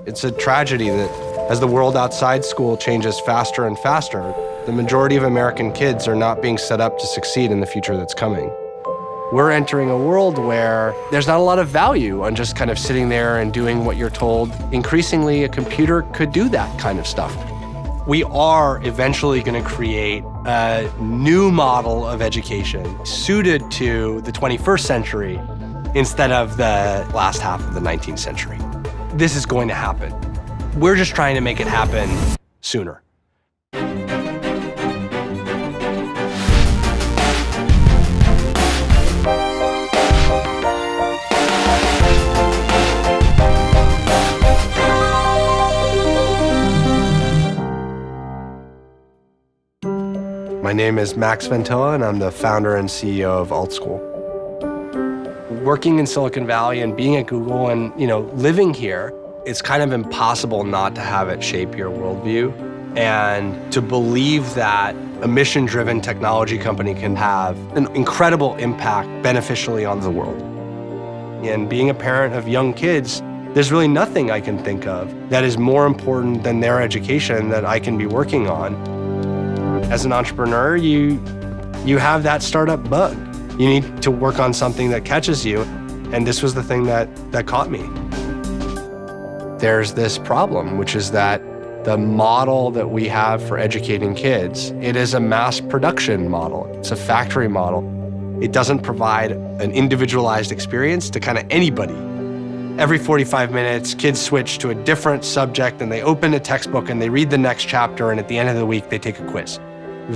It's a tragedy that as the world outside school changes faster and faster, the majority of American kids are not being set up to succeed in the future that's coming. We're entering a world where there's not a lot of value on just kind of sitting there and doing what you're told. Increasingly, a computer could do that kind of stuff. We are eventually going to create a new model of education suited to the 21st century instead of the last half of the 19th century. This is going to happen. We're just trying to make it happen sooner. My name is Max Ventoa, and I'm the founder and CEO of AltSchool. Working in Silicon Valley and being at Google and living here, it's kind of impossible not to have it shape your worldview and to believe that a mission-driven technology company can have an incredible impact beneficially on the world. And being a parent of young kids, there's really nothing I can think of that is more important than their education that I can be working on. As an entrepreneur, you have that startup bug. You need to work on something that catches you, and this was the thing that caught me. There's this problem, which is that the model that we have for educating kids, it is a mass production model. It's a factory model. It doesn't provide an individualized experience to kind of anybody. Every 45 minutes, kids switch to a different subject, and they open a textbook and they read the next chapter, and at the end of the week, they take a quiz.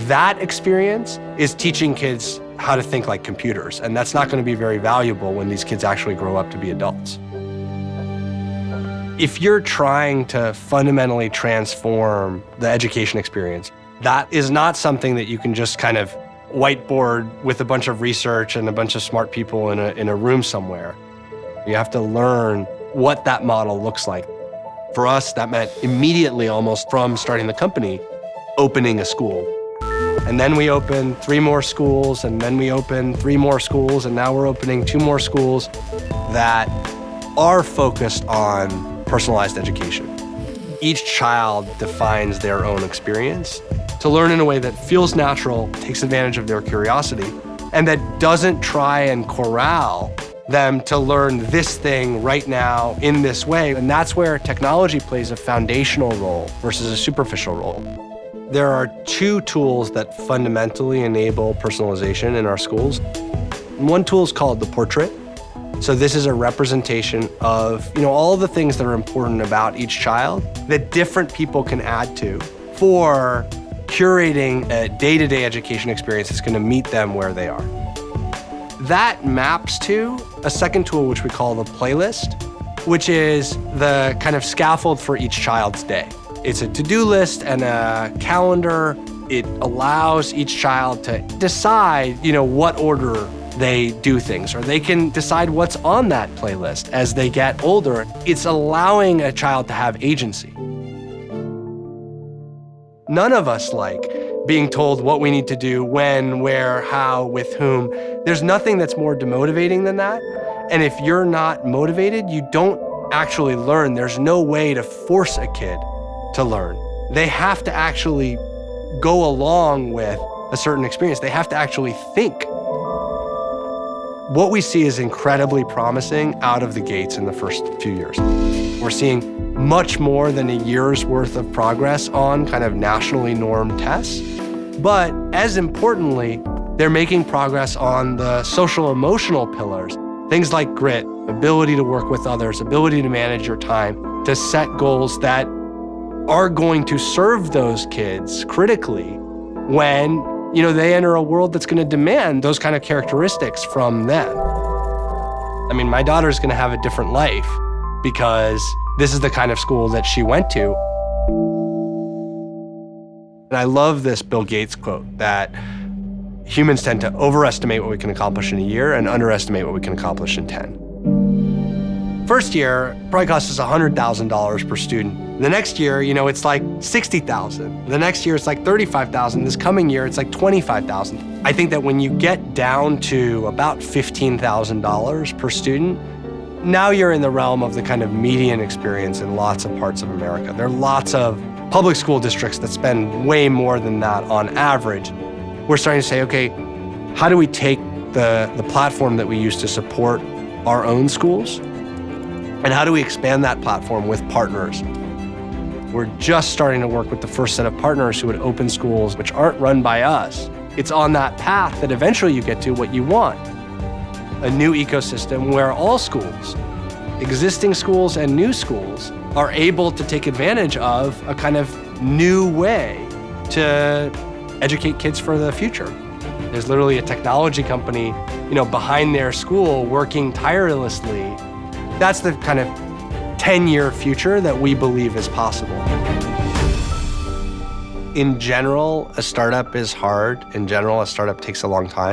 That experience is teaching kids how to think like computers, and that's not going to be very valuable when these kids actually grow up to be adults. If you're trying to fundamentally transform the education experience, that is not something that you can just kind of whiteboard with a bunch of research and a bunch of smart people in a room somewhere. You have to learn what that model looks like. For us, that meant immediately, almost from starting the company, opening a school. And then we opened 3 more schools, and then we opened 3 more schools, and now we're opening 2 more schools that are focused on personalized education. Each child defines their own experience to learn in a way that feels natural, takes advantage of their curiosity, and that doesn't try and corral them to learn this thing right now in this way. And that's where technology plays a foundational role versus a superficial role. There are 2 tools that fundamentally enable personalization in our schools. One tool is called the portrait. So this is a representation of all the things that are important about each child that different people can add to for curating a day-to-day education experience that's going to meet them where they are. That maps to a second tool, which we call the playlist, which is the kind of scaffold for each child's day. It's a to-do list and a calendar. It allows each child to decide, what order they do things, or they can decide what's on that playlist as they get older. It's allowing a child to have agency. None of us like being told what we need to do, when, where, how, with whom. There's nothing that's more demotivating than that. And if you're not motivated, you don't actually learn. There's no way to force a kid to learn. They have to actually go along with a certain experience. They have to actually think. What we see is incredibly promising out of the gates in the first few years. We're seeing much more than a year's worth of progress on kind of nationally normed tests. But as importantly, they're making progress on the social emotional pillars, things like grit, ability to work with others, ability to manage your time, to set goals that are going to serve those kids critically when they enter a world that's going to demand those kind of characteristics from them. I mean, my daughter's going to have a different life because this is the kind of school that she went to. And I love this Bill Gates quote that humans tend to overestimate what we can accomplish in a year and underestimate what we can accomplish in 10. First year probably costs us $100,000 per student. The next year, it's like $60,000. The next year, it's like $35,000. This coming year, it's like $25,000. I think that when you get down to about $15,000 per student, Now you're in the realm of the kind of median experience in lots of parts of America. There are lots of public school districts that spend way more than that on average. We're starting to say, okay, how do we take the platform that we use to support our own schools, and how do we expand that platform with partners? We're just starting to work with the first set of partners who would open schools which aren't run by us. It's on that path that eventually you get to what you want. A new ecosystem where all schools, existing schools and new schools, are able to take advantage of a kind of new way to educate kids for the future. There's literally a technology company, behind their school working tirelessly. That's the kind of 10-year future that we believe is possible. In general, a startup is hard. In general, a startup takes a long time.